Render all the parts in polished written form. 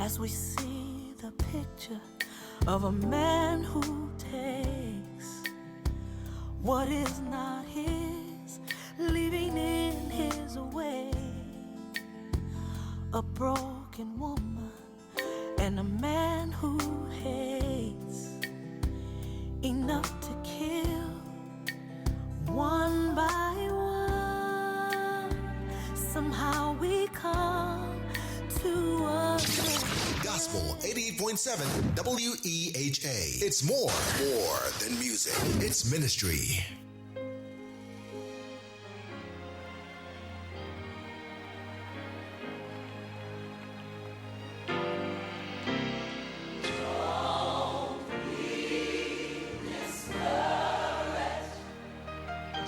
as we see the picture of a man who takes what is not his, leaving in his way a broken woman and a man who hates enough to kill one by one. Somehow we come to a Gospel 88.7 WEHA. It's more than music. It's ministry.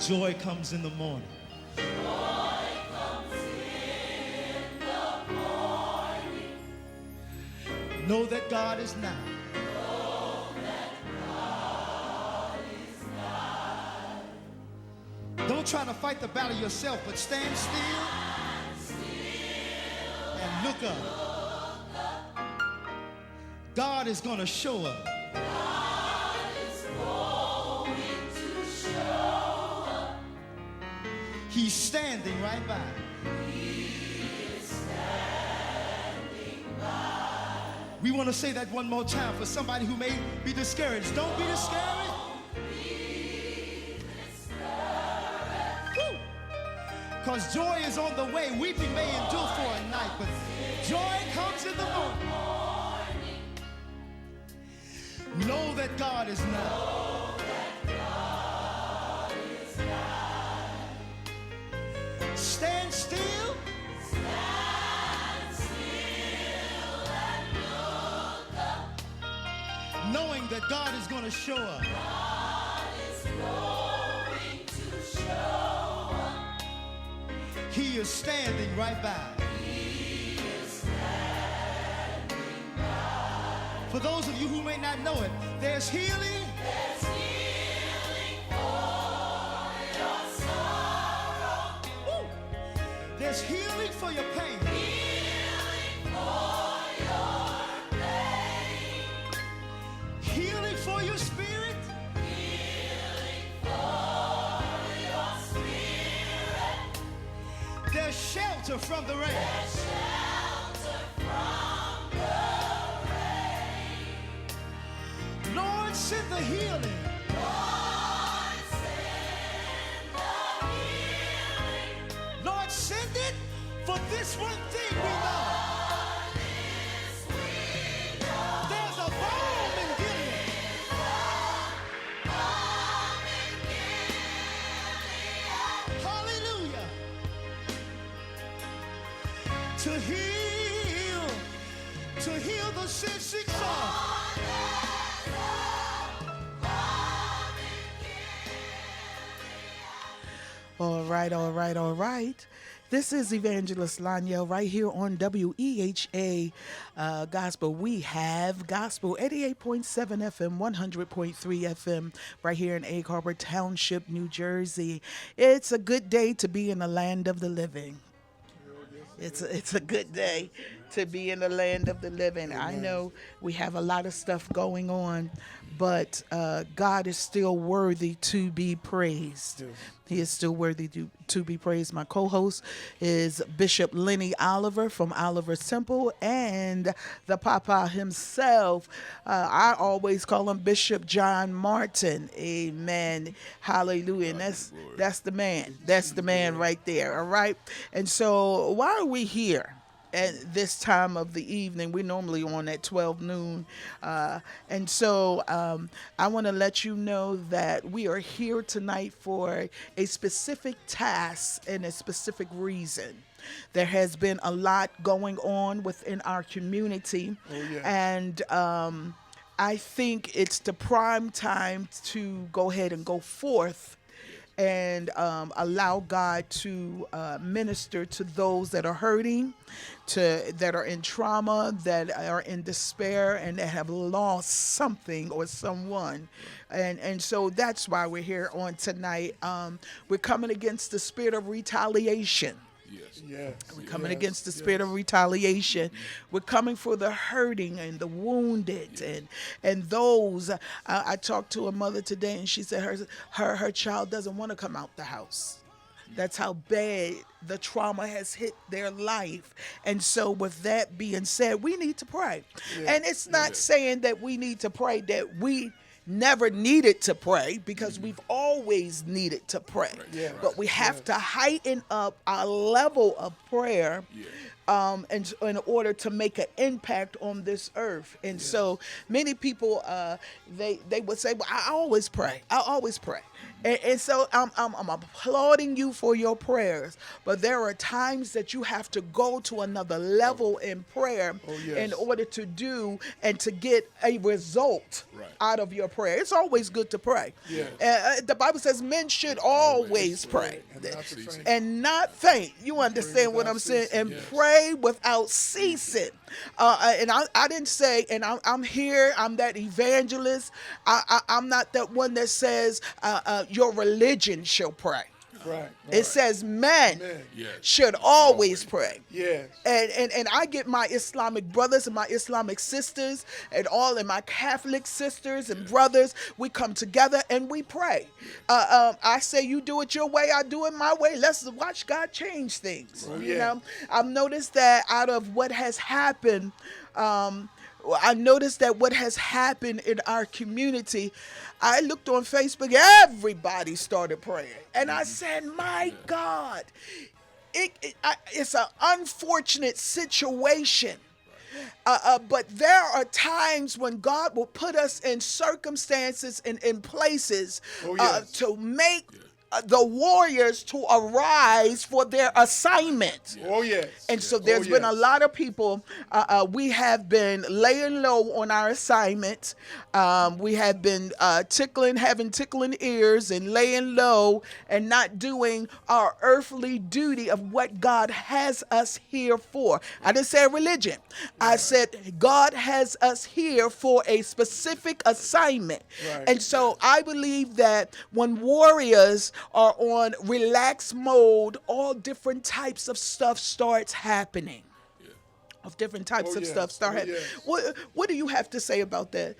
Joy comes in the morning. Know that God is nigh. Don't try to fight the battle yourself, but stand still and look up. God is going to show up. He's standing right by. We want to say that one more time for somebody who may be discouraged. Don't be discouraged. Because joy is on the way. Weeping may endure for a night, but joy comes in the morning. Know that God is nigh. Stand still. Knowing that God is going to show up. He is standing right by. For those of you who may not know it, there's healing. There's healing for your pain. Healing for your spirit. There's shelter from the rain. Lord, send the healing. Lord, send it for this one thing we know. There's a balm in Gilead. Hallelujah. To heal the sick soul. All right. This is Evangelist Laniel right here on WEHA Gospel. We have Gospel 88.7 FM, 100.3 FM right here in Egg Harbor Township, New Jersey. It's a good day to be in the land of the living. It's a good day to be in the land of the living. I know we have a lot of stuff going on, but God is still worthy to be praised. Yes. He is still worthy to be praised. My co-host is Bishop Lenny Oliver from Oliver's Temple, and the Papa himself. I always call him Bishop John Martin. Amen. Hallelujah. And that's the man. That's the man right there. All right. And so why are we here? At this time of the evening, we're normally on at 12 noon. And so I want to let you know that we are here tonight for a specific task and a specific reason. There has been a lot going on within our community. And I think it's the prime time to go ahead and go forth and allow God to minister to those that are hurting, that are in trauma, that are in despair, and that have lost something or someone. And so that's why we're here on tonight. We're coming against the spirit of retaliation. Yes. Yes. We're coming yes, against the yes. spirit of retaliation. We're coming for the hurting and the wounded and those. I talked to a mother today, and she said her child doesn't want to come out the house. That's how bad the trauma has hit their life. And so, with that being said, we need to pray. And it's not saying that we need to pray that we never needed to pray, because we've always needed to pray. Yes, But we have to heighten up our level of prayer. And in order to make an impact on this earth. And so many people, they would say, well, I always pray. I always pray. And so I'm applauding you for your prayers, but there are times that you have to go to another level in prayer in order to do and to get a result out of your prayer. It's always good to pray. The Bible says men should always pray and not faint. You understand what I'm saying? And pray without ceasing. And I didn't say, and I'm here, I'm that evangelist. I'm not that one that says your religion shall pray. Right. It says men Yes. should always pray. Yes. And I get my Islamic brothers and my Islamic sisters and my Catholic sisters and brothers. We come together and we pray. I say you do it your way, I do it my way. Let's watch God change things. You know, I've noticed that out of what has happened. I noticed that what has happened in our community, I looked on Facebook, everybody started praying. And I said, my God, it's an unfortunate situation. But there are times when God will put us in circumstances and in places to make the warriors to arise for their assignment. And so there's been a lot of people, we have been laying low on our assignment. We have been having tickling ears and laying low and not doing our earthly duty of what God has us here for. I didn't say religion. I said God has us here for a specific assignment. And so I believe that when warriors are on relaxed mode, all different types of stuff starts happening. Of different types of stuff start happening. What do you have to say about that?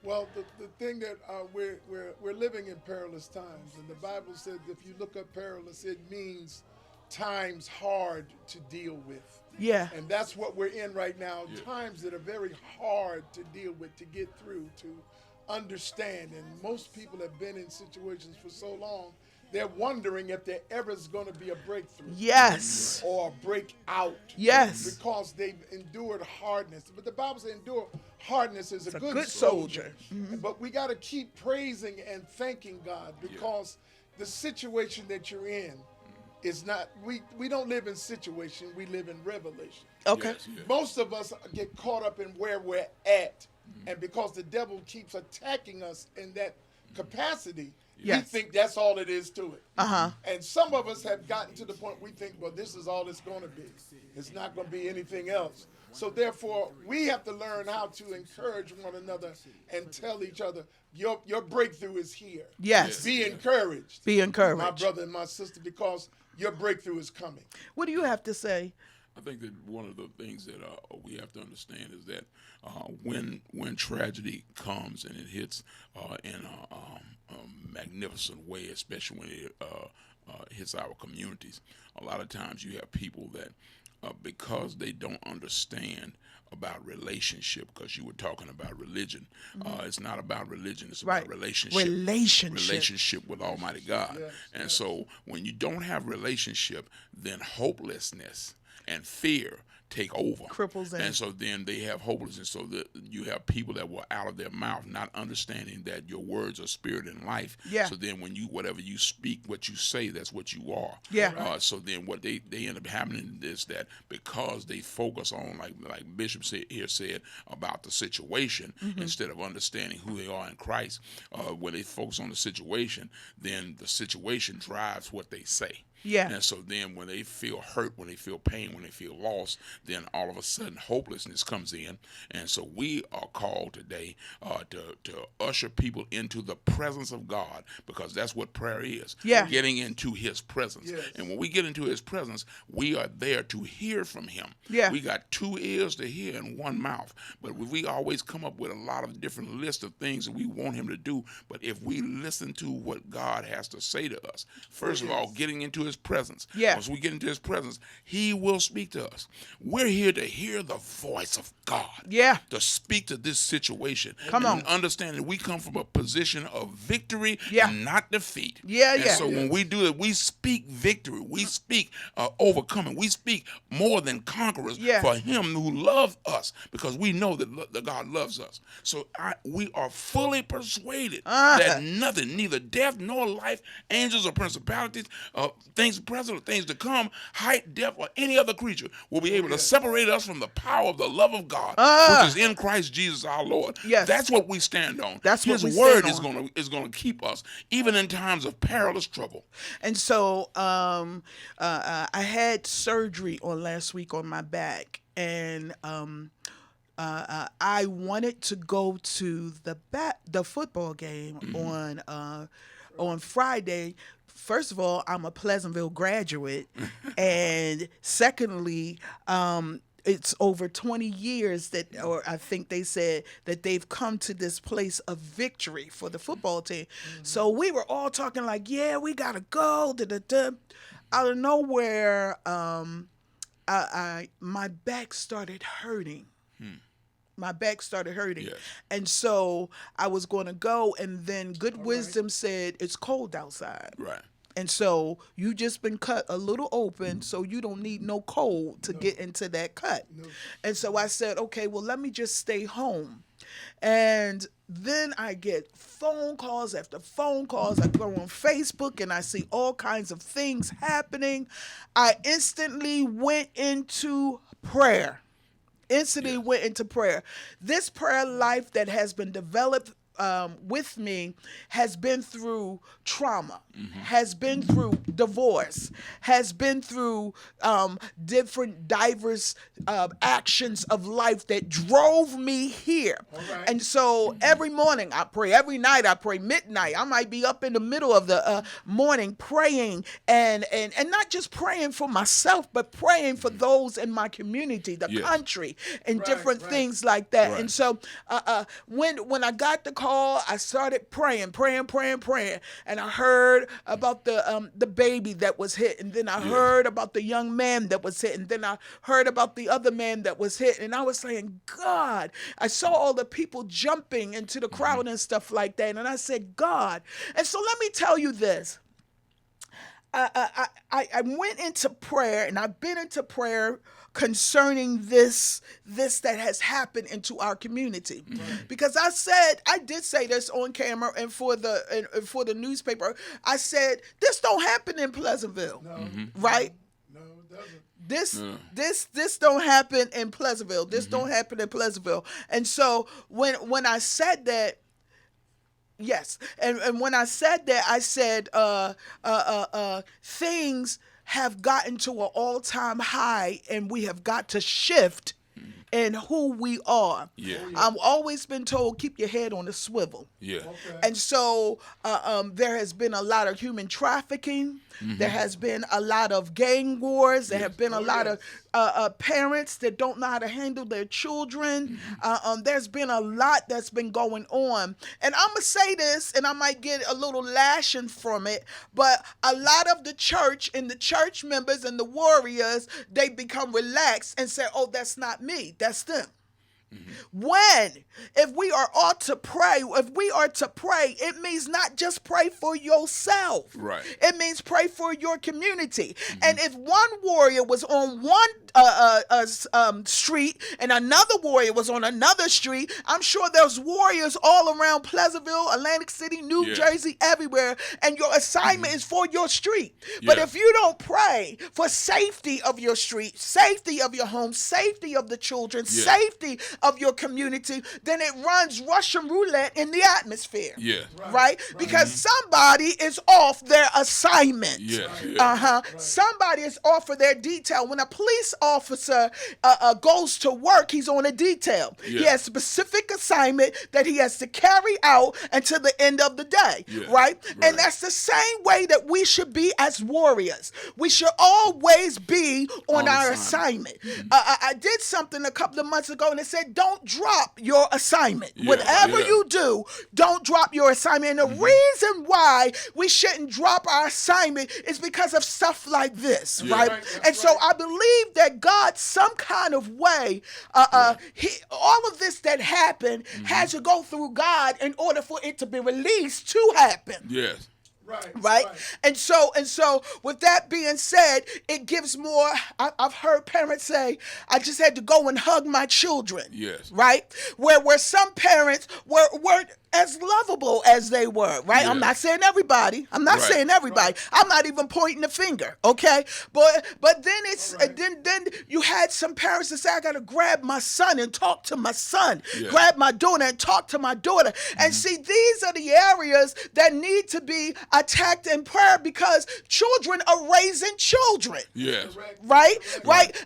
Well, the thing that we're living in perilous times, and the Bible says if you look up perilous, it means times hard to deal with. And that's what we're in right now. Times that are very hard to deal with, to get through, to understand. And most people have been in situations for so long, they're wondering if there ever is going to be a breakthrough. Or a breakout. Because they've endured hardness. But the Bible says endure hardness is a good soldier. But we got to keep praising and thanking God, because the situation that you're in is not, we don't live in situation, we live in revelation. Most of us get caught up in where we're at. And because the devil keeps attacking us in that capacity, we think that's all it is to it. And some of us have gotten to the point we think, well, this is all it's going to be. It's not going to be anything else. So therefore, we have to learn how to encourage one another and tell each other, your breakthrough is here. Be encouraged. Be encouraged. My brother and my sister, because your breakthrough is coming. What do you have to say? I think that one of the things that we have to understand is that when tragedy comes and it hits in a magnificent way, especially when it hits our communities, a lot of times you have people that because they don't understand about relationship, because you were talking about religion. It's not about religion, it's about relationship. Relationship with Almighty God. And so when you don't have relationship, then hopelessness and fear take over. Cripples them. And so then they have hopelessness. So that you have people that were out of their mouth, not understanding that your words are spirit and life. So then when whatever you speak, what you say, that's what you are. So then what they end up happening is that because they focus on, like Bishop said about the situation, instead of understanding who they are in Christ, when they focus on the situation, then the situation drives what they say. Yeah. And so then when they feel hurt, when they feel pain, when they feel lost, then all of a sudden hopelessness comes in. And so we are called today to usher people into the presence of God, because that's what prayer is. Yeah. Getting into his presence. Yes. And when we get into his presence, we are there to hear from him. Yeah. We got 2 ears to hear and 1 mouth. But we always come up with a lot of different lists of things that we want him to do. But if we listen to what God has to say to us, first of all, getting into his presence. Yeah. Once we get into his presence, he will speak to us. We're here to hear the voice of God. Yeah. To speak to this situation. Come on. And understand that we come from a position of victory Yeah. and not defeat. Yeah, and yeah. so when we do it, we speak victory. We speak overcoming. We speak more than conquerors for him who loves us, because we know that God loves us. So we are fully persuaded that nothing, neither death nor life, angels or principalities, things present or things to come, height, depth, or any other creature will be able to separate us from the power of the love of God, which is in Christ Jesus our Lord. Yes. That's what we stand on. That's what His we word stand is going to keep us even in times of perilous trouble. And so I had surgery on last week on my back, and I wanted to go to the football game on Friday. First of all, I'm a Pleasantville graduate, and secondly, it's over 20 years or I think they said that they've come to this place of victory for the football team. Mm-hmm. So we were all talking like, yeah, we gotta go. Out of nowhere, my back started hurting. My back started hurting. Yes. And so I was going to go, and then Good Wisdom said, it's cold outside. Right. And so you just been cut a little open, so you don't need no cold to get into that cut. No. And so I said, okay, well, let me just stay home. And then I get phone calls after phone calls. I go on Facebook and I see all kinds of things happening. I instantly went into prayer. Went into prayer. This prayer life that has been developed with me has been through trauma, has been through divorce, has been through different diverse actions of life that drove me here. Right. And so every morning I pray, every night I pray, midnight. I might be up in the middle of the morning praying and not just praying for myself, but praying for those in my community, the country, and different things like that. Right. And so when I got the call, I started praying, and I heard about the baby that was hit, and then I heard about the young man that was hit, and then I heard about the other man that was hit, and I was saying, God, I saw all the people jumping into the crowd and stuff like that, and I said, God. And so let me tell you this. I went into prayer, and I've been into prayer concerning this that has happened into our community. Right. Because I did say this on camera and for the newspaper. I said, this don't happen in Pleasantville. No. Right? No, it doesn't. This don't happen in Pleasantville. This don't happen in Pleasantville. And so when I said that, yes, and when I said that, I said things have gotten to an all-time high, and we have got to shift in who we are. Yeah. I've always been told, keep your head on a swivel. Yeah. Okay. And so there has been a lot of human trafficking. There has been a lot of gang wars. There have been a lot of parents that don't know how to handle their children. There's been a lot that's been going on. And I'm going to say this, and I might get a little lashing from it, but a lot of the church and the church members and the warriors, they become relaxed and say, oh, that's not me. That's them. If we are to pray, it means not just pray for yourself. Right. It means pray for your community. And if one warrior was on one street and another warrior was on another street, I'm sure there's warriors all around Pleasantville, Atlantic City, New Jersey, everywhere, and your assignment is for your street. But if you don't pray for safety of your street, safety of your home, safety of the children, safety of your community, then it runs Russian roulette in the atmosphere. Yeah. Right? Because somebody is off their assignment. Yeah. Somebody is off for their detail. When a police officer goes to work, he's on a detail. He has specific assignment that he has to carry out until the end of the day. Right? And that's the same way that we should be as warriors. We should always be on our assignment. I did something a couple of months ago and it said, don't drop your assignment. Whatever you do, don't drop your assignment. And the reason why we shouldn't drop our assignment is because of stuff like this, right? And so I believe that God, some kind of way, all of this that happened had to go through God in order for it to be released to happen. Yes. Right. And so with that being said, it gives more. I've heard parents say, I just had to go and hug my children. Yes. Right. Where some parents weren't as lovable as they were. Right. I'm not saying everybody. I'm not even pointing the finger. OK. But then it's then you had some parents that say, I got to grab my son and talk to my son, grab my daughter and talk to my daughter. And see, these are the areas that need to be attacked in prayer because children are raising children. Yes. Right?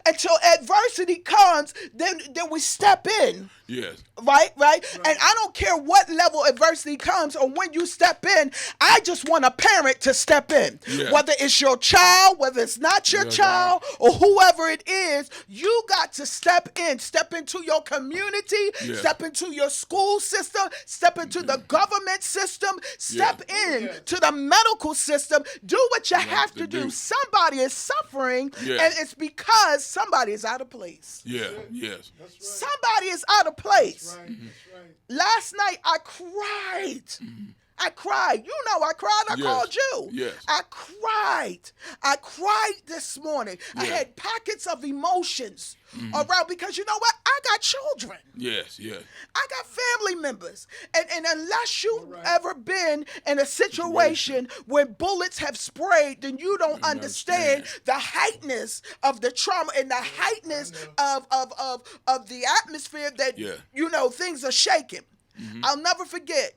Until adversity comes, then we step in. Yes. Right? And I don't care what level adversity comes or when you step in, I just want a parent to step in. Whether it's your child, whether it's not your child, or whoever it is, you got to step into your community, step into your school system, step into the government system, step in to the medical system, do what you have to do. Somebody is suffering, and it's because somebody is out of place. Yes. Somebody is out of place. That's right. Last night I cried. I cried. You know I cried. I called you. Yes. I cried this morning. I had pockets of emotions around because you know what? I got children. Yes. I got family members. And unless you've ever been in a situation where bullets have sprayed, then you don't understand the heightness of the trauma and the heightness of the atmosphere that, you know, things are shaking. I'll never forget.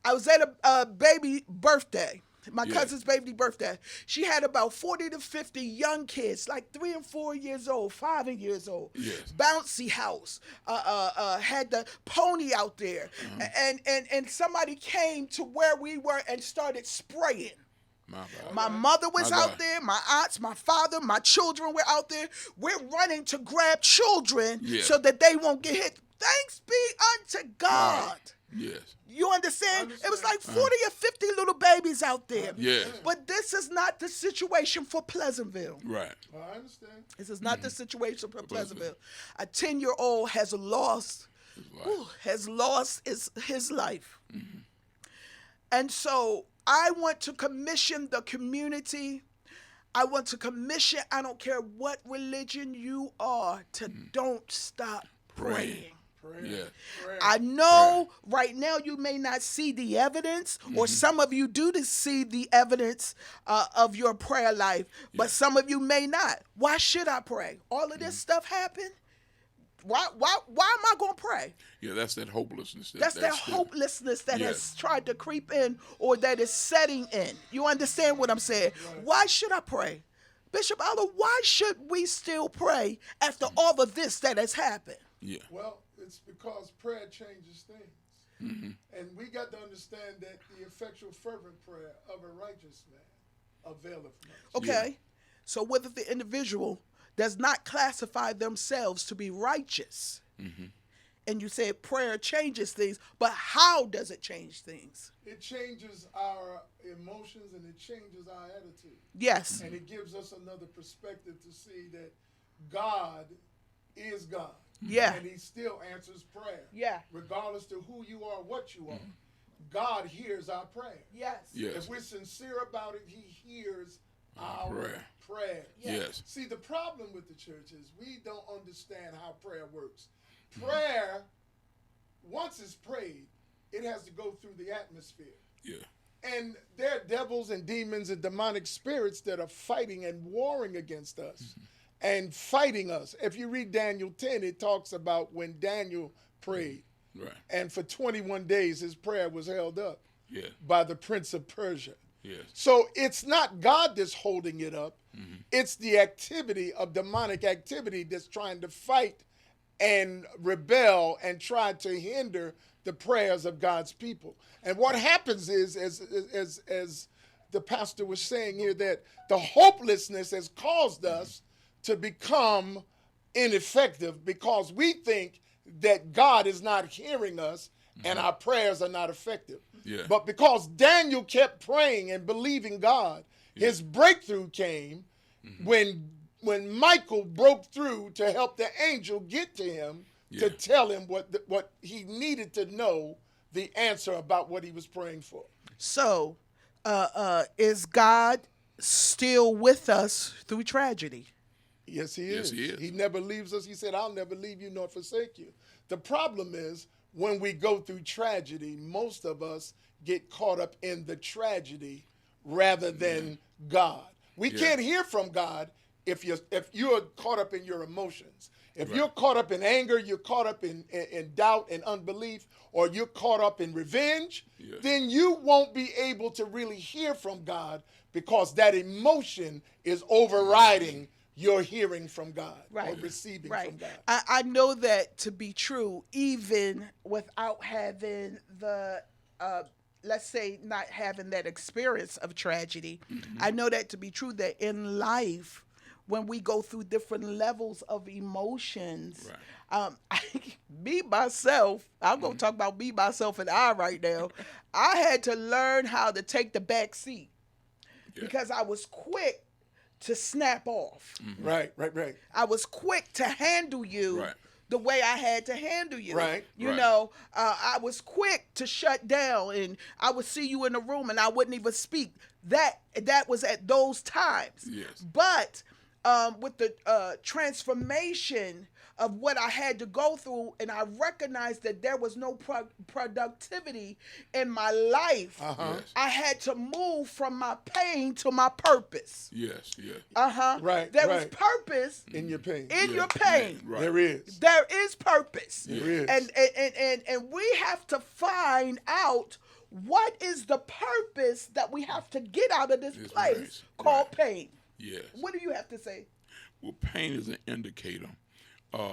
I was at a baby birthday, my cousin's baby birthday. She had about 40 to 50 young kids, like 3 and 4 years old, 5 years old. Bouncy house, had the pony out there. And somebody came to where we were and started spraying. My mother was out there, my aunts, my father, my children were out there. We're running to grab children so that they won't get hit. Thanks be unto God. Yes. You understand? It was like 40 or 50 little babies out there. But this is not the situation for Pleasantville. Right. I understand. This is not the situation for Pleasantville. A 10-year-old has lost his life. And so I want to commission the community. I want to commission, I don't care what religion you are, to don't stop praying. I know right now you may not see the evidence, or some of you do see the evidence of your prayer life, but some of you may not. Why should I pray? All of this stuff happened. Why am I going to pray? Yeah, that's that hopelessness. That's that hopelessness that has tried to creep in or that is setting in. You understand what I'm saying? Why should I pray? Bishop Allah, why should we still pray after all of this that has happened? Well, it's because prayer changes things. And we got to understand that the effectual fervent prayer of a righteous man availeth much. Okay. So what if the individual does not classify themselves to be righteous? And you said prayer changes things, but how does it change things? It changes our emotions and it changes our attitude. Yes. And it gives us another perspective to see that God is God. Yeah. And he still answers prayer. Yeah. Regardless to who you are, what you are. God hears our prayer. Yes. If we're sincere about it, he hears our prayer. Yes. See, the problem with the church is we don't understand how prayer works. Prayer, once it's prayed, it has to go through the atmosphere. And there are devils and demons and demonic spirits that are fighting and warring against us. and fighting us. If you read Daniel 10, it talks about when Daniel prayed. Right. And for 21 days, his prayer was held up by the prince of Persia. Yes. So it's not God that's holding it up. It's the activity of demonic activity that's trying to fight and rebel and try to hinder the prayers of God's people. And what happens is, as the pastor was saying here, that the hopelessness has caused us to become ineffective because we think that God is not hearing us and our prayers are not effective. Yeah. But because Daniel kept praying and believing God, his breakthrough came when Michael broke through to help the angel get to him to tell him what he needed to know, the answer about what he was praying for. So, is God still with us through tragedy? Yes, he is. Yes, he is. He never leaves us. He said, I'll never leave you nor forsake you. The problem is when we go through tragedy, most of us get caught up in the tragedy rather than God. We can't hear from God if you're caught up in your emotions. If you're caught up in anger, you're caught up in doubt and unbelief, or you're caught up in revenge, then you won't be able to really hear from God because that emotion is overriding your hearing from God or receiving from God. I know that to be true, even without having the, let's say, not having that experience of tragedy. I know that to be true, that in life, when we go through different levels of emotions, me, myself, I'm going to talk about me, myself, and I right now, I had to learn how to take the back seat because I was quick to snap off. Right. I was quick to handle you the way I had to handle you. You Right. know, I was quick to shut down, and I would see you in the room and I wouldn't even speak. That was at those times. Yes. But with the transformation of what I had to go through, and I recognized that there was no productivity in my life, Yes. I had to move from my pain to my purpose. Yes. Yes. Right, There was right. purpose In your pain. in your pain. Right. There is. There is purpose. There is. And we have to find out what is the purpose that we have to get out of this This place place. called Right. pain. Yes. What do you have to say? Well, pain is an indicator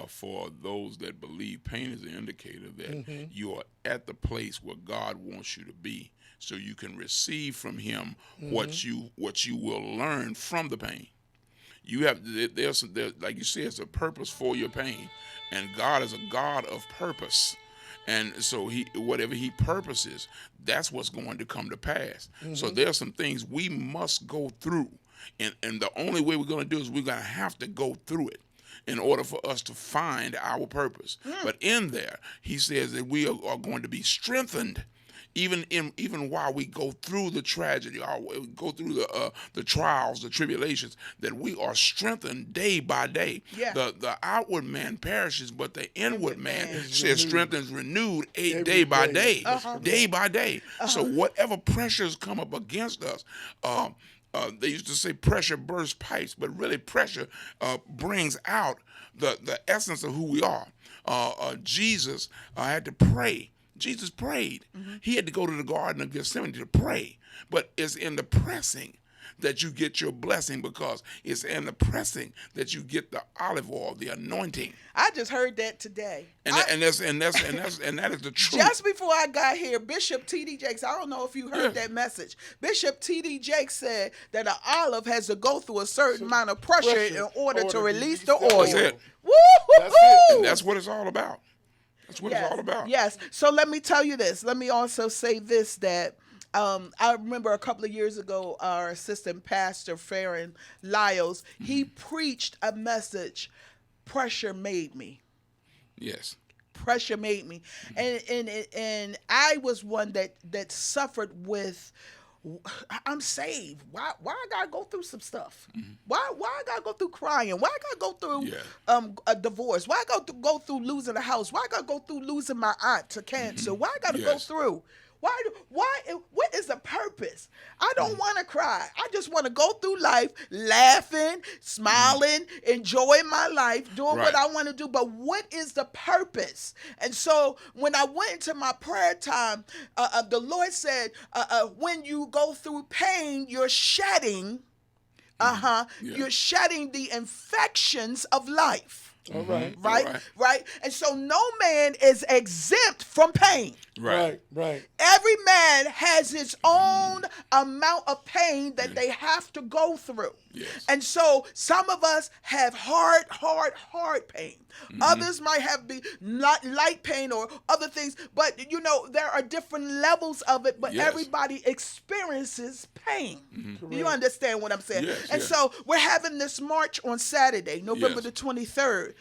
for those that believe. Pain is an indicator that you are at the place where God wants you to be, so you can receive from Him what you will learn from the pain. You have there's like you said, it's a purpose for your pain, and God is a God of purpose. And so whatever he purposes, that's what's going to come to pass. So there are some things we must go through. And the only way we're going to do is we're going to have to go through it in order for us to find our purpose. But in there, he says that we are going to be strengthened even while we go through the tragedy, or we go through the trials, the tribulations, that we are strengthened day by day. Yeah. The outward man perishes, but the inward man says strengthens renewed Every day by day. day, day by day. So whatever pressures come up against us, they used to say pressure bursts pipes, but really pressure brings out the essence of who we are. Jesus had to pray. Jesus prayed. He had to go to the Garden of Gethsemane to pray. But it's in the pressing that you get your blessing, because it's in the pressing that you get the olive oil, the anointing. I just heard that today. And that is the truth. Just before I got here, Bishop T.D. Jakes, I don't know if you heard that message. Bishop T.D. Jakes said that an olive has to go through a certain amount of pressure in order to release the oil. That's it. Woo-hoo-hoo! That's it. And that's what it's all about. That's what it's all about. Yes. So let me tell you this. Let me also say this, that I remember a couple of years ago, our assistant pastor, Farron Lyles, he preached a message, pressure made me. Yes. Pressure made me. And I was one that suffered with, I'm saved. Why I gotta go through some stuff? Why I gotta go through crying? Why I gotta go through a divorce? Why I gotta go through losing a house? Why I gotta go through losing my aunt to cancer? Why I gotta go through? What is the purpose? purpose. I don't want to cry. I just want to go through life laughing, smiling, enjoying my life, doing what I want to do. But what is the purpose? And so when I went into my prayer time, the Lord said, when you go through pain, you're shedding, you're shedding the infections of life. All right. Right. And so no man is exempt from pain. Right. Every man has his own amount of pain that they have to go through. Yes. And so some of us have hard pain. Others might have light pain or other things. But, there are different levels of it, but everybody experiences pain. Do you understand what I'm saying? Yes, and so we're having this march on Saturday, November the 23rd.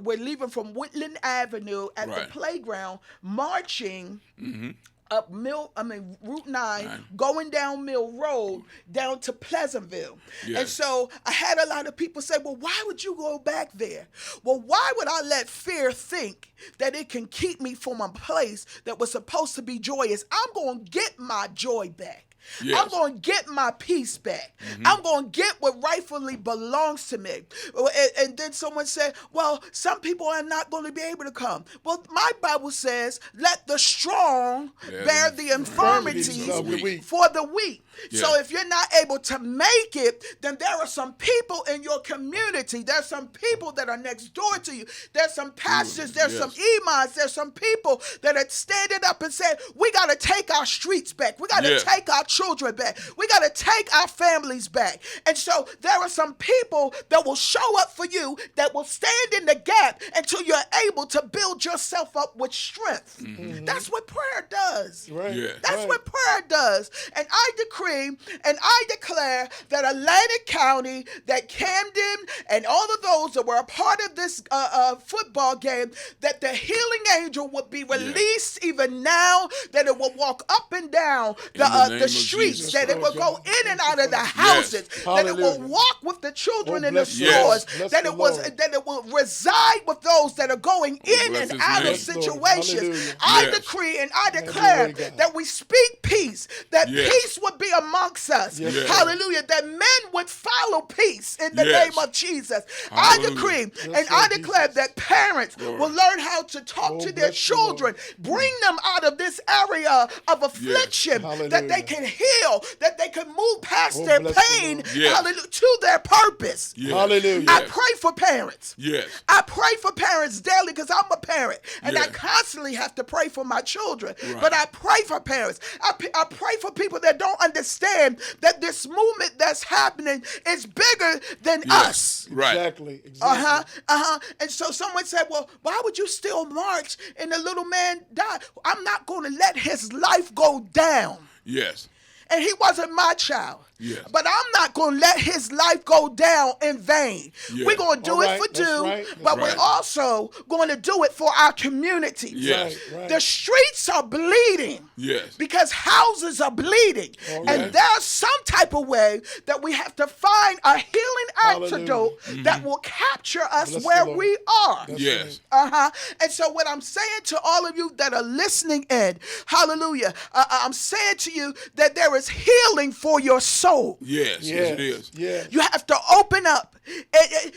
We're leaving from Woodland Avenue at the playground, marching up Route 9, going down Mill Road, down to Pleasantville. Yes. And so I had a lot of people say, well, why would you go back there? Well, why would I let fear think that it can keep me from a place that was supposed to be joyous? I'm going to get my joy back. Yes. I'm going to get my peace back. I'm going to get what rightfully belongs to me. And then someone said, well, some people are not going to be able to come. Well, my Bible says, let the strong bear the infirmities for the weak. Yeah. So if you're not able to make it, then there are some people in your community. There's some people that are next door to you. There's some pastors. There's some imams. There's some people that are standing up and saying, we got to take our streets back. We got to take our children back. We got to take our families back. And so there are some people that will show up for you, that will stand in the gap until you're able to build yourself up with strength. That's what prayer does. That's what prayer does. And I decree and I declare that Atlantic County, that Camden, and all of those that were a part of this football game, that the healing angel would be released even now, that it will walk up and down the streets, that it will go in and out of the houses, that it will walk with the children in the stores, that it will reside with those that are going in and out of situations. I decree and I declare that we speak peace, that peace would be amongst us. Hallelujah. That men would follow peace in the name of Jesus. I decree and I declare that parents will learn how to talk to their children, bring them out of this area of affliction, that they can heal, that they can move past their pain, hallelujah, to their purpose. Hallelujah. I pray for parents. Yes. I pray for parents daily because I'm a parent and I constantly have to pray for my children. But I pray for parents. I pray for people that don't understand that this movement that's happening is bigger than us. Exactly. And so someone said, well, why would you still march and the little man died? I'm not going to let his life go down. Yes. And he wasn't my child. Yes. But I'm not going to let his life go down in vain. We're going to do it for due, but we're also going to do it for our community. Yes. The streets are bleeding because houses are bleeding. And there's some type of way that we have to find a healing antidote that will capture us where we are. Yes. And so what I'm saying to all of you that are listening in, hallelujah, I'm saying to you that there is healing for your soul. Yes, it is. Yes. You have to open up.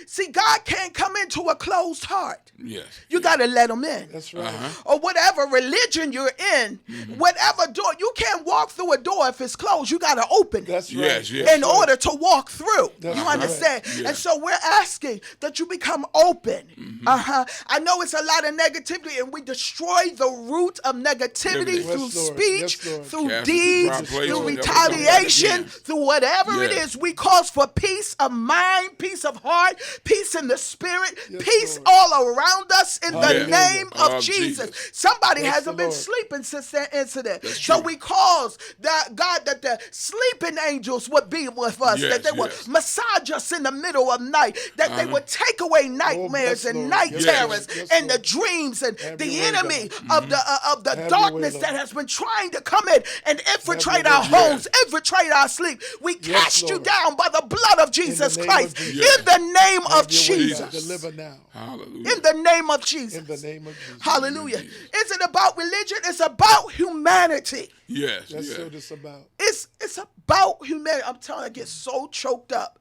See, God can't come into a closed heart. Yes. You got to let him in. That's right. Or whatever religion you're in, whatever door, you can't walk through a door if it's closed. You got to open it. That's right. In order to walk through. That's you right. understand? Yeah. And so we're asking that you become open. I know it's a lot of negativity, and we destroy the root of negativity through speech, through deeds, through retaliation, through whatever it is. We cause for peace of mind, peace of heart, peace in the spirit, peace all around us in the name of Jesus. Somebody hasn't been sleeping since that incident. So we cause that God, that the sleeping angels would be with us, that they would massage us in the middle of night, that they would take away nightmares and night terrors and the dreams and the enemy of the darkness that has been trying to come in and infiltrate our homes, infiltrate our sleep. We cast you down by the blood of Jesus Christ. In the name of Jesus. Deliver now. Hallelujah. In the name of Jesus. In the name of Jesus. Hallelujah. It's not about religion. It's about humanity. Yes. That's what it's about. It's about humanity. I'm telling you, I get so choked up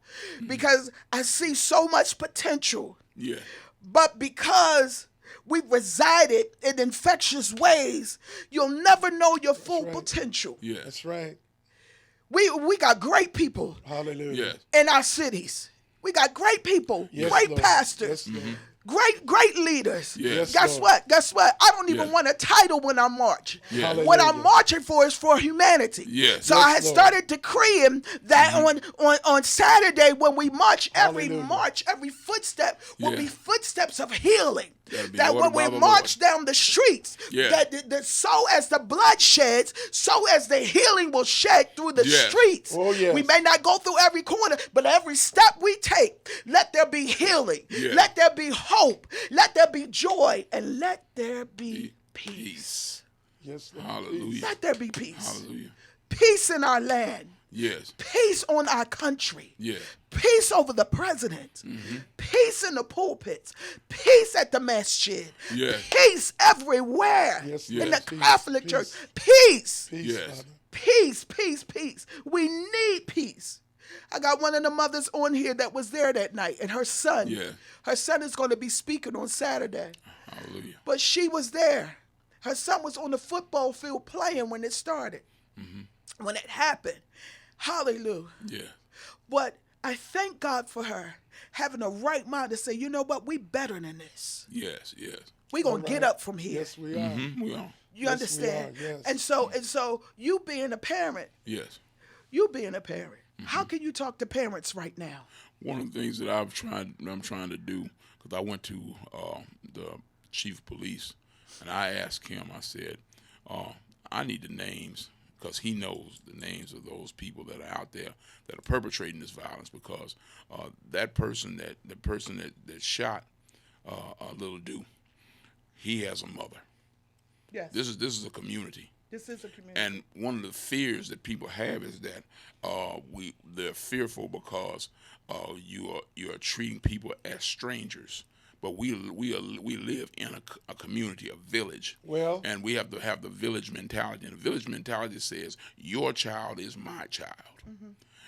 because I see so much potential. Yeah. But because we resided in infectious ways, you'll never know your full potential. Yeah. That's right. We got great people Hallelujah. Yes. in our cities. We got great people, Yes, great Lord. pastors, Yes, Lord. great leaders. Yes, Guess Lord. what? Guess what? I don't even Yeah. want a title when I march. Yeah. What I'm Hallelujah. marching for is for humanity. Yes. So Yes, I had Lord. started decreeing that on Saturday when we march, every Hallelujah. march, every footstep will Yeah. be footsteps of healing. That'll be That when ordered we by the march Lord. down the streets, Yeah. that so as the blood sheds, so as the healing will shed through the Yes. streets. Oh, yes. We may not go through every corner, but every step we take, let there be healing. Yeah. Let there be hope. Let there be joy. And let there be peace. Yes, Lord. Hallelujah. Let there be peace. Hallelujah. Peace in our land. Yes. Peace on our country. Yes. Peace over the president. Mm-hmm. Peace in the pulpits. Peace at the masjid. Yes. Peace everywhere. Yes, in yes. the Peace, Catholic peace. Church. Peace. Peace, Yes. Father. Peace, peace, peace. We need peace. I got one of the mothers on here that was there that night, and her son. Yeah. Her son is going to be speaking on Saturday. Hallelujah. But she was there. Her son was on the football field playing when it started. When it happened. Hallelujah. Yeah. But I thank God for her having a right mind to say, you know what, we better than this. Yes. Yes. We're going to get up from here. Yes, we are. We are. You understand? we are, yes. And so you being a parent, Yes. how can you talk to parents right now? One of the things that I'm trying to do, because I went to the chief of police, and I asked him. I said, I need the names, because he knows the names of those people that are out there that are perpetrating this violence. Because the person that shot little Duke, he has a mother. Yes. This is a community. This is a community. And one of the fears that people have is that they're fearful because you are treating people as strangers. But we live in a community, a village. Well, and we have to have the village mentality. And the village mentality says your child is my child.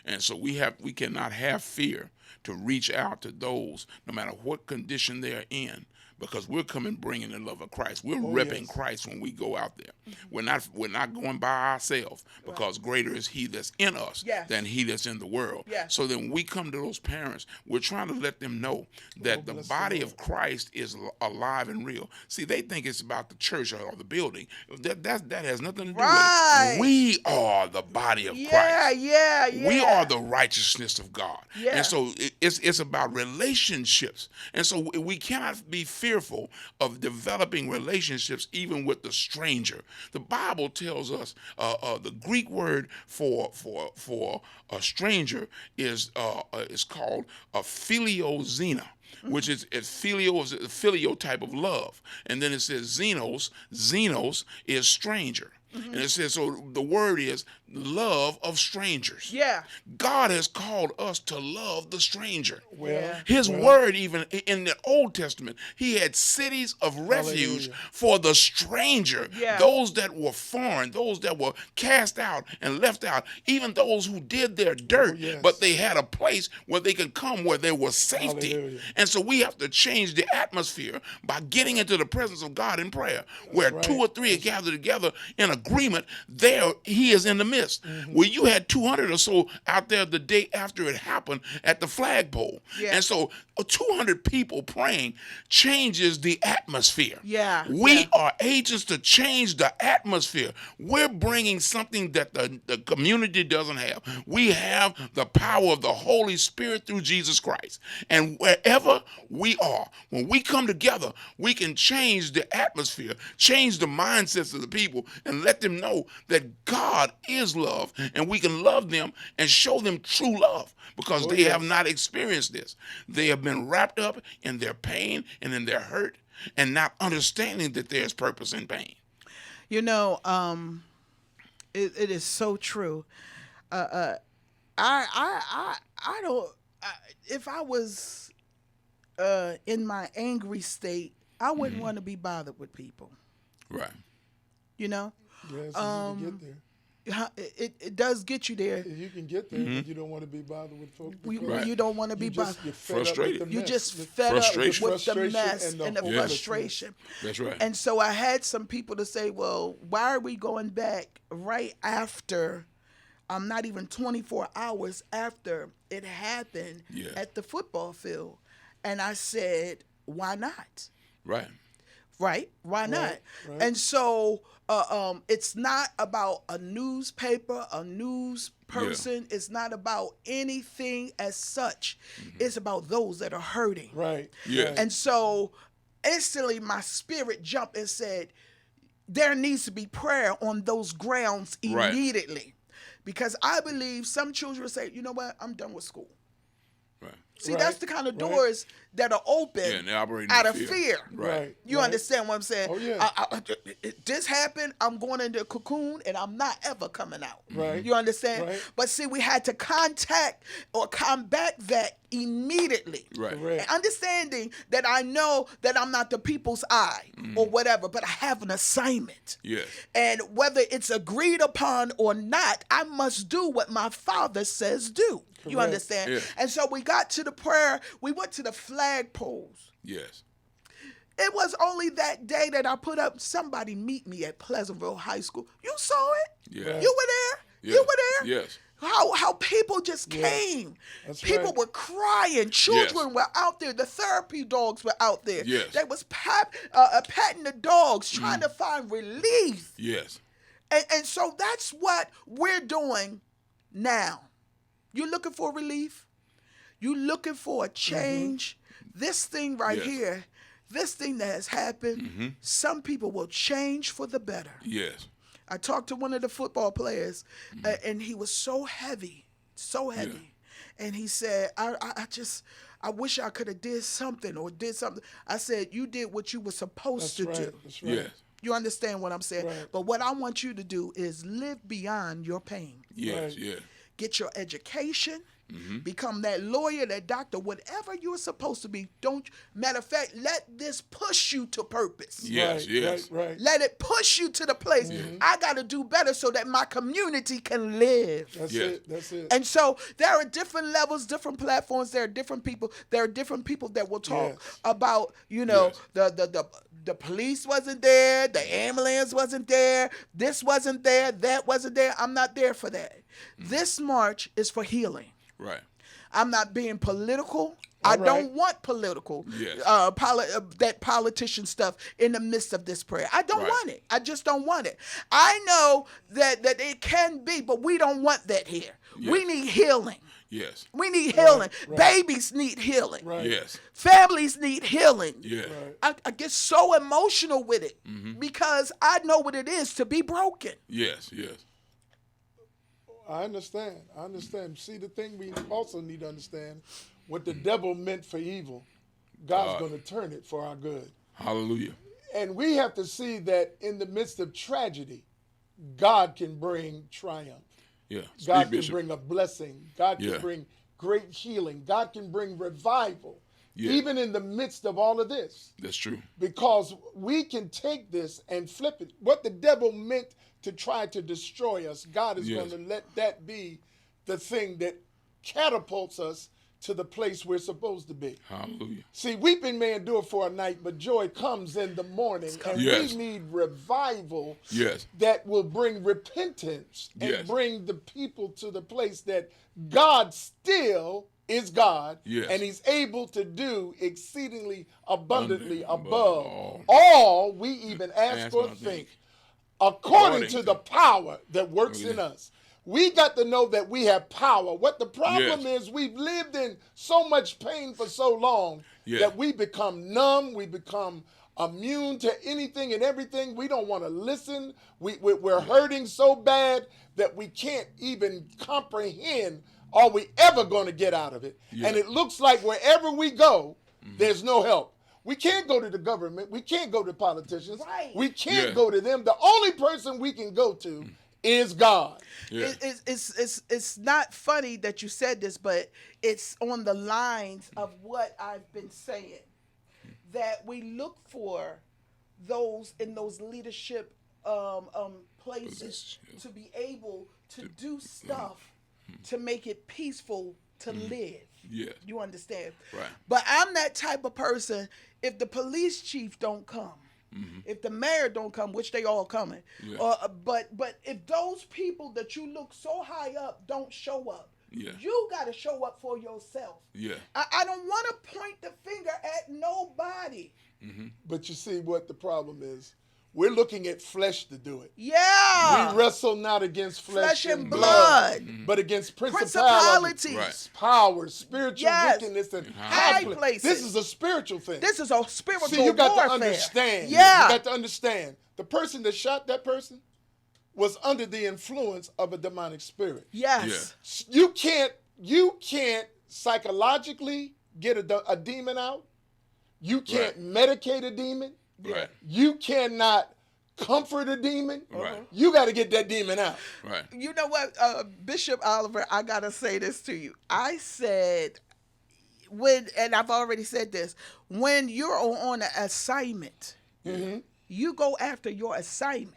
And so we cannot have fear to reach out to those, no matter what condition they're in, because we're coming bringing the love of Christ. We're repping yes. Christ when we go out there. We're not going by ourselves, because greater is he that's in us Yes. than he that's in the world. Yes. So then we come to those parents, we're trying to let them know that the bless the body Lord. of Christ is alive and real. See, they think it's about the church or the building. That has nothing to do Right. with it. We are the body of Yeah, Christ. yeah. We are the righteousness of God. Yeah. And so it's about relationships. And so we cannot be fearful of developing relationships even with the stranger. The Bible tells us the Greek word for a stranger is called a philiozena, which is filio type of love. And then it says xenos is stranger. And it says, so the word is love of strangers. Yeah. God has called us to love the stranger. well, His word, even in the Old Testament, he had cities of refuge Hallelujah. for the stranger, Yeah. those that were foreign, those that were cast out and left out, even those who did their dirt, yes. but they had a place where they could come where there was safety. Hallelujah. And so we have to change the atmosphere by getting into the presence of God in prayer, where right. 2 or 3 are gathered together in agreement, there he is in the midst. Where you had 200 or so out there the day after it happened at the flagpole. Yeah. And so 200 people praying changes the atmosphere. Yeah, We yeah. are agents to change the atmosphere. We're bringing something that the community doesn't have. We have the power of the Holy Spirit through Jesus Christ. And wherever we are, when we come together, we can change the atmosphere, change the mindsets of the people, and let them know that God is love, and we can love them and show them true love, because they have not experienced this. They have been wrapped up in their pain and in their hurt, and not understanding that there's purpose in pain. You know, it is so true. I don't. If I was in my angry state, I wouldn't want to be bothered with people. Right. You know, yes, it's easy to get there. it does get you there. You can get there, but you don't want to be bothered with folks. You don't want to be bothered. Frustrated. You just fed up with the mess and the frustration. That's right. And so I had some people to say, well, why are we going back right after, not even 24 hours after it happened at the football field? And I said, why not? Right. Right? Why not? Right. And so it's not about a newspaper, a news person. It's not about anything as such. It's about those that are hurting. Right. Yeah. And so instantly my spirit jumped and said, there needs to be prayer on those grounds immediately. Right. Because I believe some children say, you know what, I'm done with school. Right. See, that's the kind of doors that are open out of fear. Right. You understand what I'm saying? Oh, yeah. This happened, I'm going into a cocoon, and I'm not ever coming out. Right. You understand? Right. But see, we had to contact or combat that immediately. Right. And understanding that I know that I'm not the people's eye or whatever, but I have an assignment. Yes. And whether it's agreed upon or not, I must do what my Father says do. You understand? Yeah. And so we got to the prayer. We went to the flag poles. Yes. It was only that day that I put up, somebody meet me at Pleasantville High School. You saw it? Yeah. You were there? Yeah. You were there? Yes. How people just came. That's People were crying. Children were out there. The therapy dogs were out there. Yes. They was patting the dogs, trying to find relief. Yes. And so that's what we're doing now. You're looking for relief? You're looking for a change? This thing right here, this thing that has happened, some people will change for the better. Yes. I talked to one of the football players, and he was so heavy. And he said, I wish I could have did something. I said, you did what you were supposed to do. That's right. Yes. You understand what I'm saying? Right. But what I want you to do is live beyond your pain. Yes. Right. Yes. Get your education. Become that lawyer, that doctor, whatever you're supposed to be. Matter of fact, let this push you to purpose. Yes. Yes. Right. Let it push you to the place. I got to do better so that my community can live. That's it. And so there are different levels, different platforms. There are different people. There are different people that will talk about, the police wasn't there, the ambulance wasn't there, this wasn't there, that wasn't there. I'm not there for that. This march is for healing. Right. I'm not being political. I don't want political, that politician stuff in the midst of this prayer. I don't want it. I just don't want it. I know that it can be, but we don't want that here. Yes. We need healing. Yes. We need healing. Babies need healing. Yes. Families need healing. Yeah. I get so emotional with it because I know what it is to be broken. Yes. Yes. I understand. See, the thing we also need to understand, what the devil meant for evil, God's going to turn it for our good. Hallelujah. And we have to see that in the midst of tragedy, God can bring triumph. Yeah. God can bring a blessing. God can bring great healing. God can bring revival. Yeah. Even in the midst of all of this. That's true. Because we can take this and flip it. What the devil meant to try to destroy us, God is going to let that be the thing that catapults us to the place we're supposed to be. Hallelujah. See, weeping may endure for a night, but joy comes in the morning. And we need revival that will bring repentance and bring the people to the place that God still is God, and he's able to do exceedingly abundantly above all we even ask or think, according to the power that works in us. We got to know that we have power. What the problem is, we've lived in so much pain for so long that we become numb, we become immune to anything and everything. We don't want to listen. We're hurting so bad that we can't even comprehend are we ever going to get out of it. And it looks like wherever we go, there's no help. We can't go to the government. We can't go to politicians. We can't go to them. The only person we can go to is God. It's not funny that you said this, but it's on the lines of what I've been saying, that we look for those in those leadership places to be able to do stuff to make it peaceful to live. Yes. You understand? Right. But I'm that type of person. If the police chief don't come, if the mayor don't come, which they all coming, but if those people that you look so high up don't show up, you got to show up for yourself. Yeah. I don't want to point the finger at nobody. But you see what the problem is? We're looking at flesh to do it. Yeah. We wrestle not against flesh and blood, but against principalities, powers, spiritual wickedness, and high places. This is a spiritual thing. This is a spiritual warfare. See, you got to understand. Yeah. You got to understand. The person that shot that person was under the influence of a demonic spirit. Yes. You can't psychologically get a demon out. You can't medicate a demon. Right. You cannot comfort a demon. Right. You got to get that demon out. Right. You know what, Bishop Oliver, I got to say this to you. I said, and I've already said this, when you're on an assignment, you go after your assignment.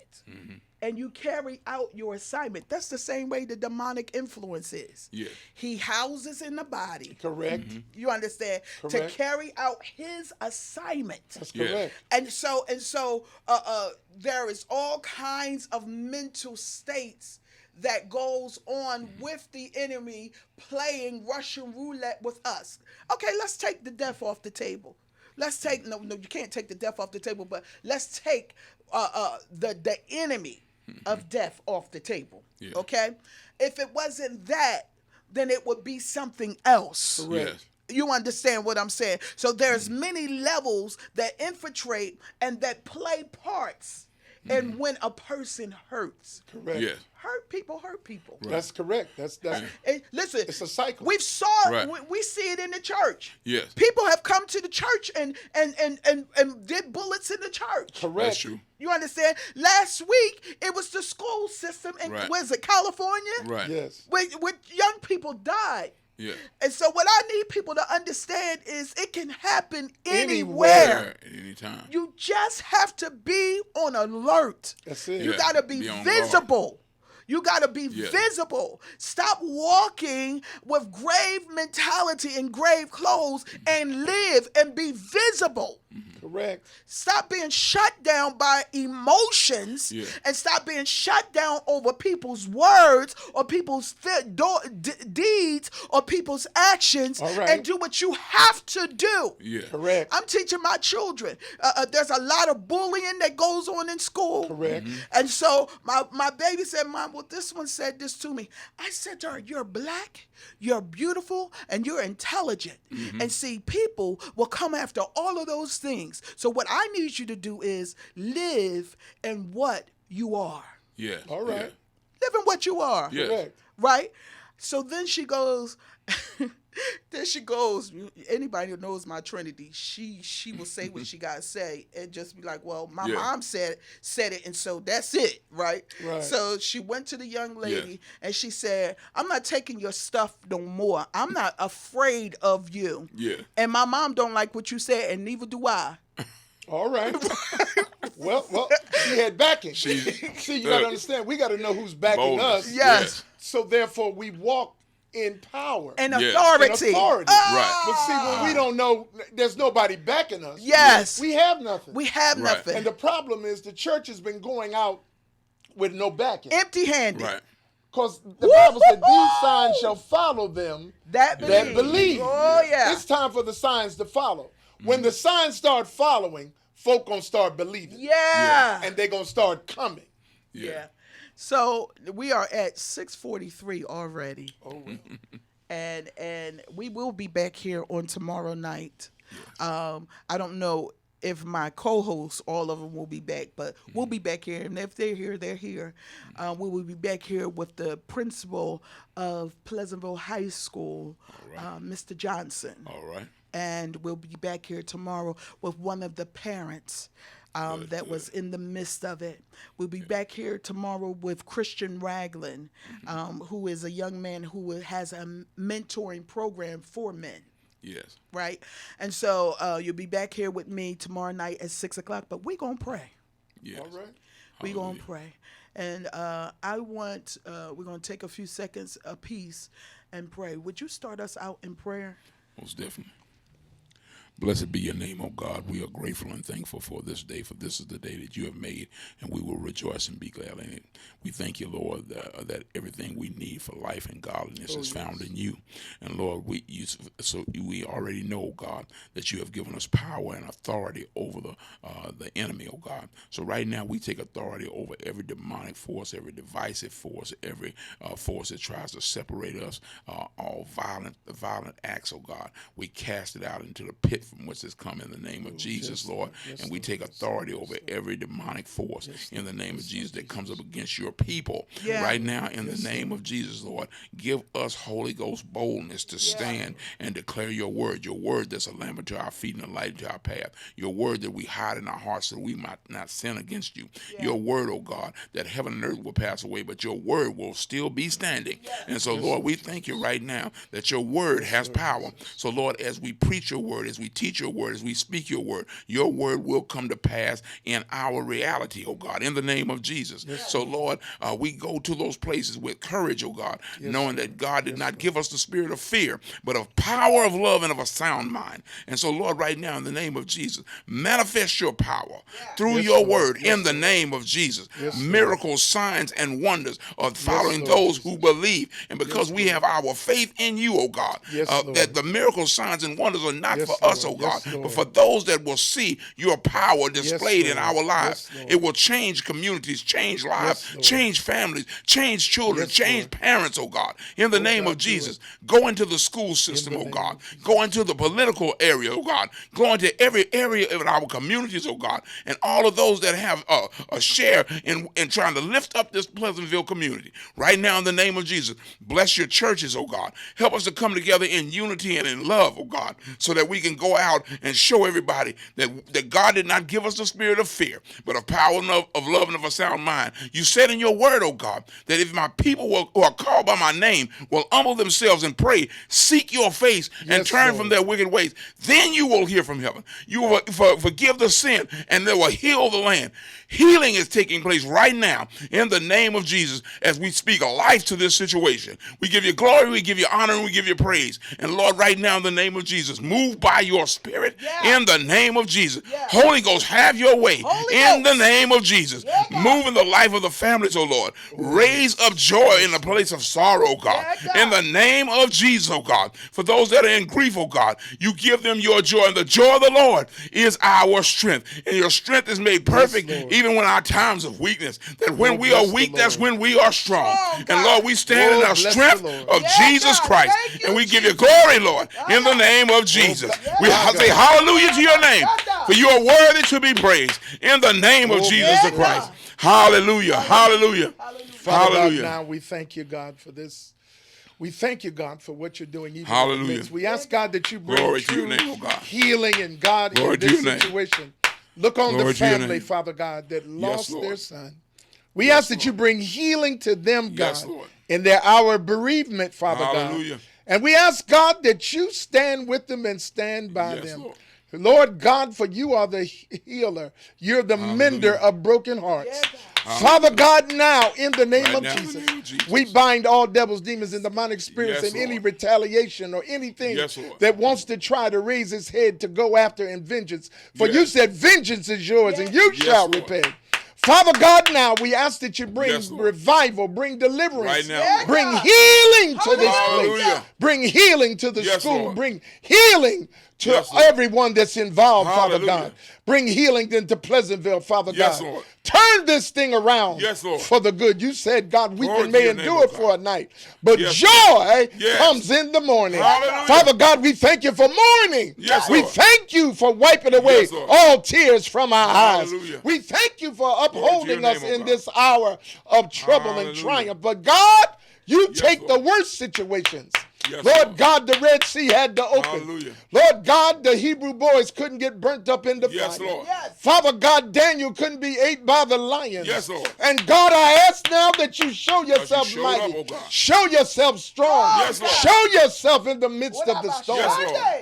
And you carry out your assignment. That's the same way the demonic influence is. Yeah. He houses in the body. Correct. You understand? Correct. To carry out his assignment. That's correct. And so there is all kinds of mental states that goes on with the enemy playing Russian roulette with us. Okay, let's take the death off the table. Let's take no, you can't take the death off the table, but let's take the enemy of death off the table. Yeah. Okay? If it wasn't that, then it would be something else. Yes. You understand what I'm saying? So there's many levels that infiltrate and that play parts in when a person hurts. Correct. Yes. Hurt people. Right. That's correct. That's And listen, it's a cycle. We've saw Right. we see it in the church. Yes. People have come to the church and did bullets in the church. correct. That's true. You understand? Last week it was the school system in Right. where's it, California? Right. Yes. Where young people died. Yeah. And so what I need people to understand is it can happen Anywhere. anywhere. At any time. You just have to be on alert. That's it. You Yeah. got to be Be on visible. You got to be Yeah. visible. Stop walking with grave mentality and grave clothes and live and be visible. Correct. Stop being shut down by emotions Yeah. and stop being shut down over people's words or people's deeds or people's actions All right. and do what you have to do. Yeah. Correct. I'm teaching my children. There's a lot of bullying that goes on in school. Correct. And so my baby said, Mom, well, this one said this to me. I said to her, you're black, you're beautiful, and you're intelligent. And see, people will come after all of those things. So what I need you to do is live in what you are. Yeah. All right. Live in what you are. Yeah. Correct. Right? So then she goes, anybody who knows my Trinity, she will say what she gotta say and just be like, well, my mom said it, and so that's it, right? Right. So she went to the young lady and she said, I'm not taking your stuff no more. I'm not afraid of you. Yeah. And my mom don't like what you said, and neither do I. All right. well, she had backing. She- See, you got to understand, we got to know who's backing Boldness. us. Yes. So therefore, we walk in power. And Yeah. authority. And authority. Ah! But see, when we don't know, there's nobody backing us. Yes. We have nothing. We have Right. nothing. And the problem is the church has been going out with no backing. Empty-handed. Right. Because the Bible said these signs shall follow them That that believe. Oh, yeah. It's time for the signs to follow. When the signs start following, folk going to start believing. Yeah. And they're going to start coming. Yeah. So we are at 6:43 already. Oh, well. And we will be back here on tomorrow night. I don't know if my co-hosts, all of them will be back, but we'll be back here. And if they're here, they're here. We will be back here with the principal of Pleasantville High School, Mr. Johnson. All right. And we'll be back here tomorrow with one of the parents that was in the midst of it. We'll be back here tomorrow with Christian Ragland, who is a young man who has a mentoring program for men. Yes. Right? And so you'll be back here with me tomorrow night at 6 o'clock, but we're going to pray. Yes. All right. We're going to pray. And I want, we're going to take a few seconds apiece and pray. Would you start us out in prayer? Most definitely. Blessed be your name, O God. We are grateful and thankful for this day, for this is the day that you have made, and we will rejoice and be glad in it. We thank you, Lord, that everything we need for life and godliness is found in you. And Lord, we already know, God, that you have given us power and authority over the enemy, oh God. So right now we take authority over every demonic force, every divisive force, every force that tries to separate us, all violent acts, oh God. We cast it out into the pit from which has come in the name of Jesus, Lord. And we take authority over every demonic force in the name of Jesus that comes up against your people. Right now, in the name of Jesus, Lord, give us Holy Ghost boldness to stand and declare your word that's a lamp unto our feet and a light unto our path. Your word that we hide in our hearts so we might not sin against you. Your word, oh God, that heaven and earth will pass away, but your word will still be standing. And so, Lord, we thank you right now that your word has power. So, Lord, as we preach your word, as we teach your word, as we speak your word will come to pass in our reality, oh God, in the name of Jesus. So, Lord, we go to those places with courage, oh God, knowing that God did not give us the spirit of fear, but of power, of love, and of a sound mind. And so, Lord, right now, in the name of Jesus, manifest your power through your word in the name of Jesus. Miracles, signs, and wonders are following those who believe. And because we have our faith in you, oh God, that the miracles, signs, and wonders are not for us, oh God, but for those that will see your power displayed in our lives. It will change communities, change lives, change families, change children, change parents, oh God. In the name of Jesus, go into the school system, oh God. Go into the political area, oh God. Go into every area of our communities, oh God. And all of those that have a share in trying to lift up this Pleasantville community. Right now, in the name of Jesus, bless your churches, oh God. Help us to come together in unity and in love, oh God, so that we can go out and show everybody that God did not give us the spirit of fear, but of power and of love and of a sound mind. You said in your word, oh God, that if my people who are called by my name will humble themselves and pray, seek your face, and turn from their wicked ways, then you will hear from heaven. You will forgive the sin, and they will heal the land. Healing is taking place right now in the name of Jesus as we speak a life to this situation. We give you glory, we give you honor, and we give you praise. And Lord, right now in the name of Jesus, move by your spirit in the name of Jesus. Holy Ghost, have your way in the name of Jesus. Move in the life of the families, oh Lord. Raise up joy in the place of sorrow, God. In the name of Jesus, oh God. For those that are in grief, oh God, you give them your joy. And the joy of the Lord is our strength. And your strength is made perfect even when our times of weakness. That when we are weak, that's when we are strong. And Lord, we stand in our strength of Jesus Christ. And we give you glory, Lord, in the name of Jesus. We say hallelujah to your name, for you are worthy to be praised in the name of Jesus the Christ. Hallelujah, hallelujah, hallelujah. Now we thank you, God, for this. We thank you, God, for what you're doing. Hallelujah. We ask, God, that you bring true healing and God in this situation. Look on the family, Father God, that lost their son. We ask that you bring healing to them, God, in their hour of bereavement, Father God. And we ask, God, that you stand with them and stand by them. Lord God, for you are the healer. You're the mender of broken hearts. Father God, now, in the name of Jesus, we bind all devils, demons, and demonic spirits and any retaliation or anything that wants to try to raise its head to go after in vengeance. For you said, vengeance is yours and you shall repay. Father God, now we ask that you bring revival, bring deliverance, bring healing to this place, bring healing to the school, bring healing to everyone that's involved, Father God. Bring healing into Pleasantville, Father God. Lord. Turn this thing around for the good. You said, God, weeping may endure for a night, but joy comes in the morning. Hallelujah. Father God, we thank you for morning. We thank you for wiping away all tears from our eyes. We thank you for upholding us in this hour of trouble and triumph. But God, you take the worst situations. Lord God, the Red Sea had to open. Lord God, the Hebrew boys couldn't get burnt up in the fire. Father God, Daniel couldn't be ate by the lions. And God, I ask now that you show yourself mighty. Show yourself strong. Show yourself in the midst of the storm.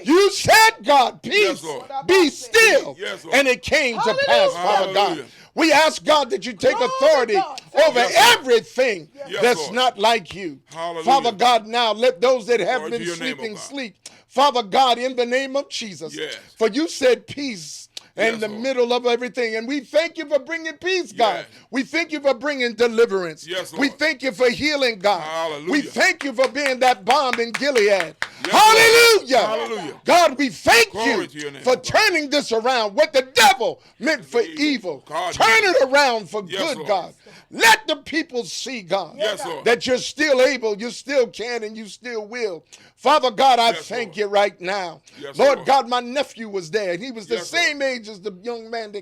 You said, God, peace, be still. And it came to pass, Father God. We ask, God, that you take authority over everything that's not like you. Hallelujah. Father God, now let those that have been sleeping sleep. Father God, in the name of Jesus. For you said peace in the middle of everything. And we thank you for bringing peace, God. We thank you for bringing deliverance. We thank you for healing, God. Hallelujah. We thank you for being that balm in Gilead. Hallelujah. Hallelujah. God, we thank Glory you name, for turning this around. What the devil meant for evil, God, turn it around for good, Lord. God. Let the people see, God, Lord. that you're still able, you still can, and you still will. Father God, I thank you right now. Lord God, my nephew was there, and he was the same age as the young man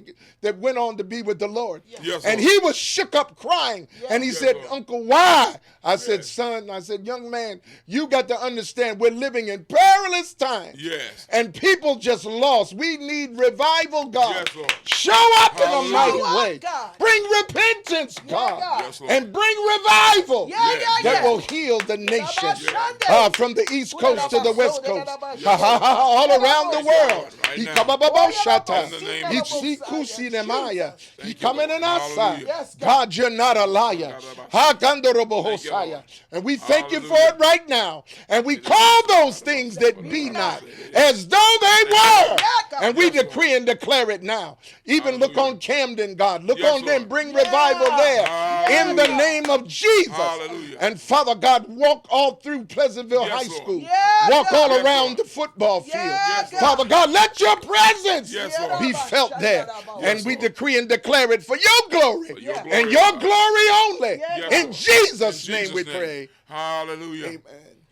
that went on to be with the Lord. And he was shook up crying, and he said, Lord. Uncle, why? I said, son, I said, young man, you got to understand we're living in perilous times. And people just lost. We need revival, God. Show up in a mighty way. Bring repentance, God, and bring revival that will heal the nation from the East Coast to the West Coast, all around the world. God, you're not a liar. And we thank you for it right now. And we call those things that be not as though they were. And we decree and declare it now. Even look on Camden, God. Look on them. Bring revival there in the name of Jesus. And Father God, walk all through Pleasantville High School. Walk all around the football field. Father God, let your presence be felt there. And we decree and declare it for your glory and your glory only. In Jesus' name we pray. Hallelujah. Amen.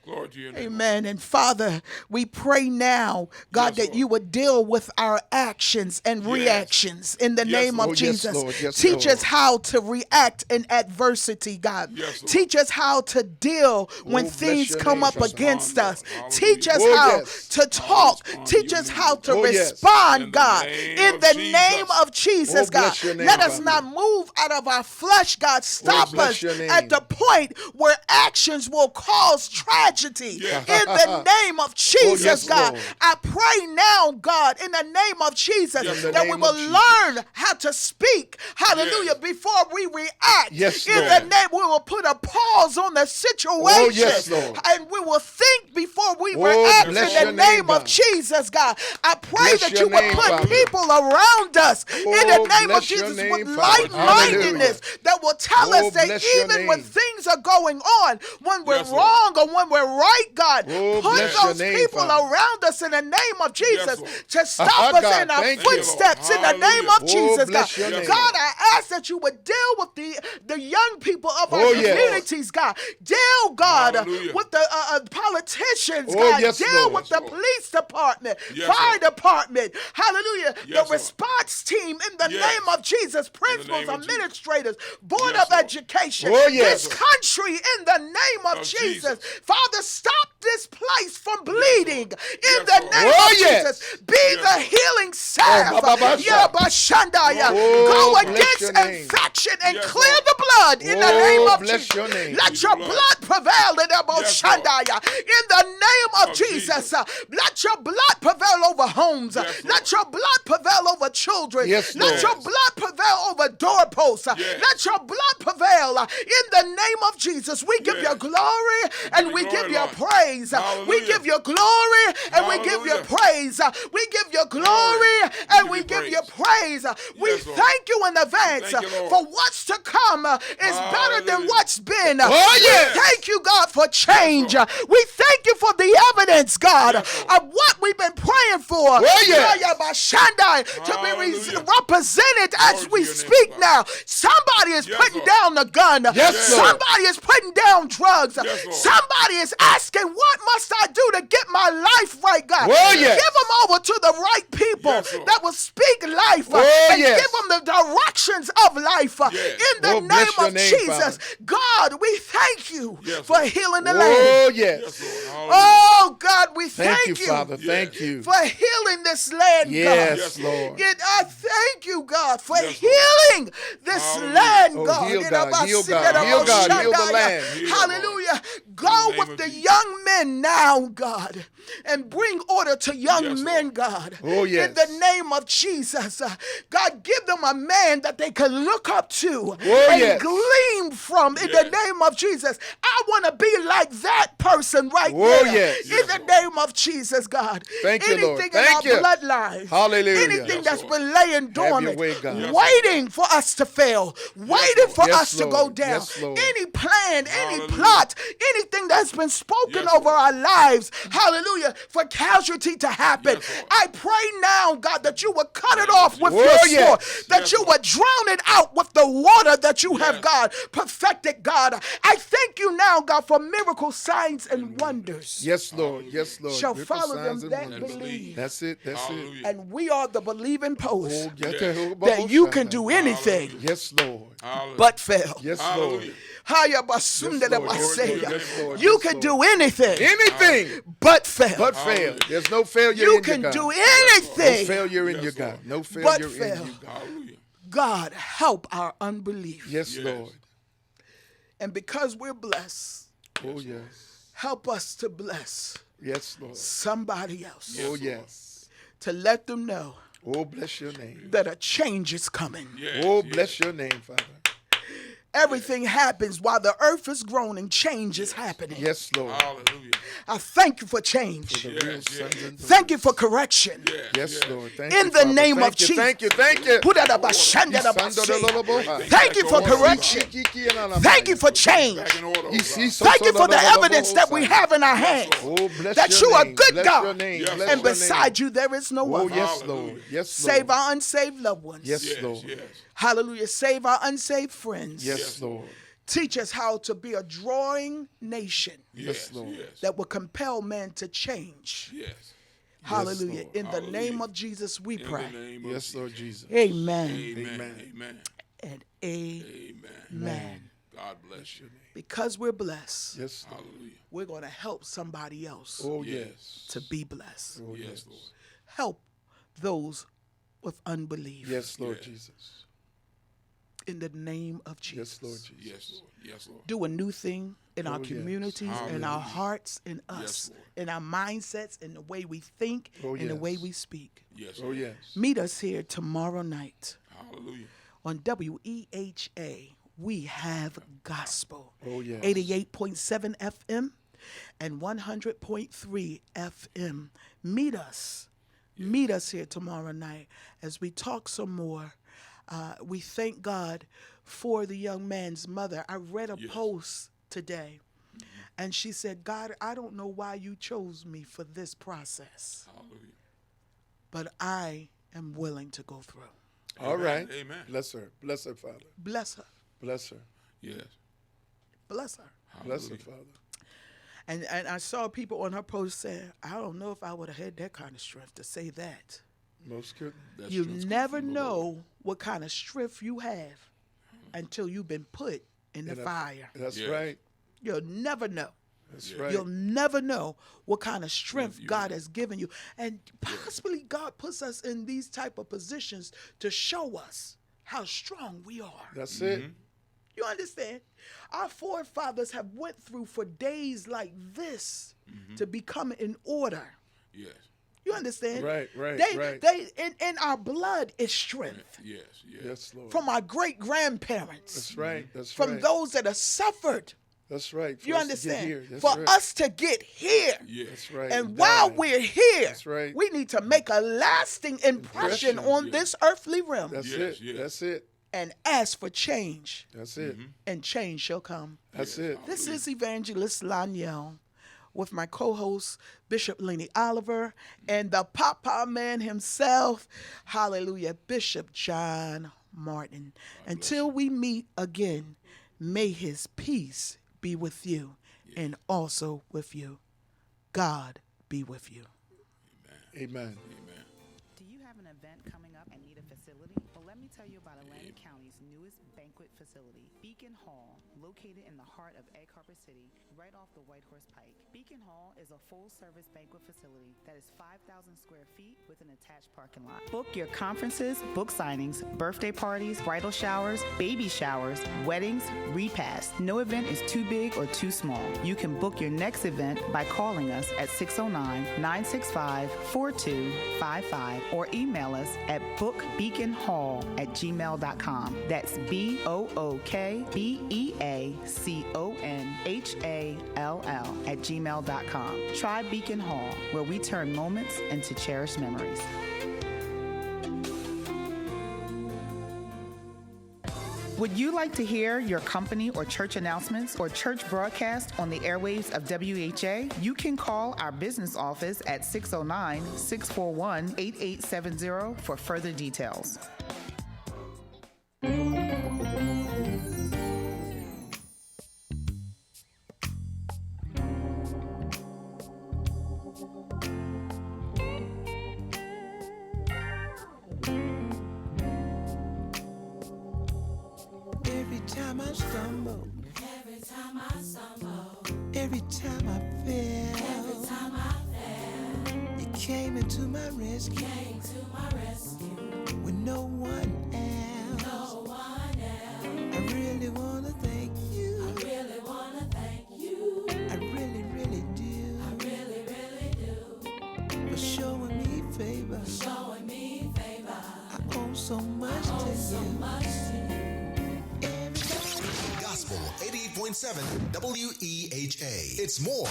Glory to your name. Amen. And Father, we pray now, God, that you would deal with our actions and reactions in the name of Jesus. Teach us how to react in adversity, God. Teach us how to deal when things come up against us. Teach us how to talk. Teach us how to respond, God, in the name of Jesus, God. Let us not move out of our flesh, God. Stop us at the point where actions will cause tragedy. In the name of Jesus, God. I pray now, God, in the name of Jesus, that we will learn how to speak, hallelujah, before we react. In the name, we will put a pause on the situation, and we will think before we react in the name of Jesus, God. I pray that you will put people around us in the name of Jesus with like-mindedness that will tell us that even when things are going on, when we're wrong or when we're right, God, put those people around us in the name of Jesus to stop us in our footsteps in the name of Jesus, God. God, I ask that you would deal with the young people of our communities, God. Deal, God, with the politicians, God. Deal with the police department, fire department, hallelujah, the response team in the name of Jesus, principals, administrators, board of education, this country in the name of Jesus. Father, stop this place from bleeding in the name of Jesus. Be the healing salve. Go against infection and clear the blood in the name of Jesus. Let your blood prevail in the name of Jesus. Let your blood prevail over homes. Let your blood prevail over children. Let your blood prevail over doorposts. Let your blood prevail in the name of Jesus. We give you glory and we give you praise. We give you glory and we give you praise. We give you glory and we give you praise. We thank you in advance for what's to come is better than what's been. We thank you, God, for change. We thank you for the evidence, God, of what we've been praying for. To be represented as we speak now. Somebody is putting down the gun. Somebody is putting down drugs. Somebody is asking, what must I do to get my life right, God? Give them over to the right people that will speak life and give them the directions of life in the name of Jesus. God, we thank you for healing the land. Oh, God, we thank you, Father. Thank you for healing this land, God. Lord. I thank you, God, for healing this land, God. Heal, God. Heal, God. Heal, God. Heal the land. Hallelujah. Go with the young men now, God, and bring order to young men, God. Oh, yes. In the name of Jesus. God, give them a man that they can look up to and yes. glean from in the name of Jesus. I want to be like that person right there. Yes. In the name of Jesus, God. Thank you, Lord. Anything in our bloodline. Hallelujah. Anything that's been laying dormant, way, God. waiting for us to fail, waiting for us to go down. Yes, Lord. Any plan, any plot, anything that's been spoken over our lives, hallelujah, for casualty to happen. I pray now, God, that you would cut it off with your sword, that you would drown it out with the water that you have, God, perfected, God. I thank you now, God, for miracles, signs, and wonders. Yes, Lord. Yes, Lord. Shall Miracle follow them signs and that wonders. believe. That's it. That's it. And we are the believing post That that you can do anything Yes, Lord. but fail. Yes, Lord. Haya basunda de Lord. basaya. Yes, Lord. You Yes, can Lord. do anything Anything but fail. but fail. There's no failure You in can you, God. do No anything failure in you, God. No but failure in fail. you, God. God, help our unbelief. Yes, Lord. And because we're blessed, Oh, yes. help us to bless Yes, Lord. somebody else. Oh, yes. To let them know Oh, bless your name. that a change is coming. Oh, bless your name, Father. Everything happens while the earth is groaning. Change is happening. Yes, Lord. Hallelujah. I thank you for change. The real sons and Thank you for correction. Yes, Lord. Thank In you, the Father. name Thank of you, Jesus. Thank you. Thank you. Thank you for correction. Thank you for change. Thank you for the evidence that we have in our hands. Oh, bless That your you are name. good Bless God. your name. Yes, Bless And your beside name. you, there is no Oh, other. yes, Lord. Yes, Lord. Save our unsaved loved ones. Yes, Yes, Lord. yes. Hallelujah. Save our unsaved friends. Yes, Lord. Teach us how to be a drawing nation Yes, Lord. Yes. that will compel men to change. Yes. Hallelujah. Lord. In the Hallelujah. name of Jesus, we In the pray. name of Yes, Lord Jesus. Amen. Amen. Amen. And Amen. amen. God bless you. Because we're blessed, Yes, Lord. Hallelujah. we're going to help somebody else Oh, yes. to be blessed. Oh, Yes, Lord. Help those with unbelief. Yes, Lord Yeah. Jesus. In the name of Jesus. Yes, Lord Jesus. Yes, Lord. Yes, Lord. Do a new thing in our yes. communities, in our hearts, in us, Lord. in our mindsets, in the way we think, Oh, in the way yes. we speak. Yes, Oh, Lord. yes. Meet us here tomorrow night Hallelujah. on WEHA. We have gospel. Oh, yes. 88.7 FM and 100.3 FM. Meet us. Meet us here tomorrow night as we talk some more. We thank God for the young man's mother. I read a post today, and she said, God, I don't know why you chose me for this process, Hallelujah. but I am willing to go through. All right. Amen. Bless her. Bless her, Father. Bless her. Bless her. Yes. Bless her. Bless her, Hallelujah. Father. And I saw people on her post saying, I don't know if I would have had that kind of strength to say that. Most couldn't. That You strength never comes from the Lord. know what kind of strength you have until you've been put in the fire. That's Yes. right. You'll never know. That's right. You'll never know what kind of strength God has given you. And possibly God puts us in these type of positions to show us how strong we are. That's it. You understand? Our forefathers have went through for days like this to become in order. Yes. You understand? Right, right, They, right. They, in our blood is strength. Yes. Yes. Yes, Lord. From our great grandparents. That's right. That's From right. those that have suffered. That's right. For You us to get understand? here. That's For right. us to get here. Yes. That's right. And while Die. we're here, That's right. we need to make a lasting impression on this earthly realm That's Yes, it. yes. That's it. and ask for change, That's it. and change shall come. That's it. This is Evangelist Laniel with my co-host, Bishop Lenny Oliver, and the Papa Man himself, hallelujah, Bishop John Martin. Until we meet again, may his peace be with you and also with you. God be with you. Amen. Do you have an event coming up and need a facility? Well, let Let me tell you about Atlantic County's newest banquet facility, Beacon Hall, located in the heart of Egg Harbor City, right off the Whitehorse Pike. Beacon Hall is a full-service banquet facility that is 5,000 square feet with an attached parking lot. Book your conferences, book signings, birthday parties, bridal showers, baby showers, weddings, repasts. No event is too big or too small. You can book your next event by calling us at 609-965-4255 or email us at bookbeaconhall@gmail.com. That's BOOKBEACONHALL @gmail.com. Try Beacon Hall, where we turn moments into cherished memories. Would you like to hear your company or church announcements or church broadcast on the airwaves of WHA? You can call our business office at 609-641-8870 for further details. Every time I fell, you came into my rescue. With no one else. I really wanna thank you. I really do. For showing me favor. I owe so much to you. Gospel 88.7 WEHA. It's more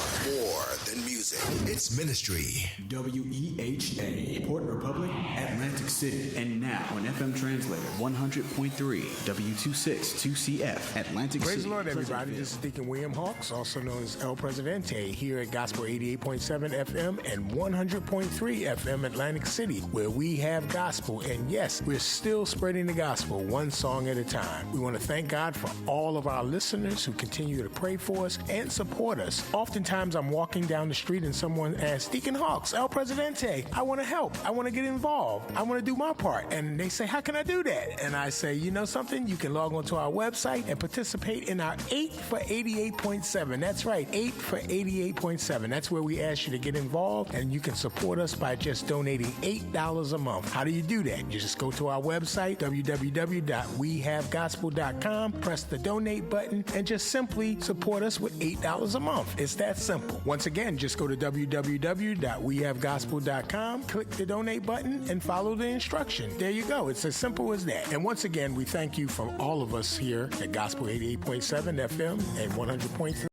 than music. It's ministry. WEHA, Port Republic, Atlantic City. And now on FM translator 100.3 W262CF, Atlantic City. Praise the Lord, everybody. This is Deacon William Hawks, also known as El Presidente, here at Gospel 88.7 FM and 100.3 FM Atlantic City, where we have gospel. And yes, we're still spreading the gospel one song at a time. We want to thank God for all of our listeners who continue to pray for us and support us. Oftentimes, I'm walking down the street and someone asks, Deacon Hawks, El Presidente, I want to help. I want to get involved. I want to do my part. And they say, how can I do that? And I say, you know something? You can log onto our website and participate in our 8 for 88.7. That's right, 8 for 88.7. That's where we ask you to get involved, and you can support us by just donating $8 a month. How do you do that? You just go to our website, www.wehavegospel.com, press the donate button, and just simply support us with $8 a month. It's that simple. Once again, just go to www.wehavegospel.com, click the donate button, and follow the instruction. There you go. It's as simple as that. And once again, we thank you from all of us here at Gospel 88.7 FM and 100.3.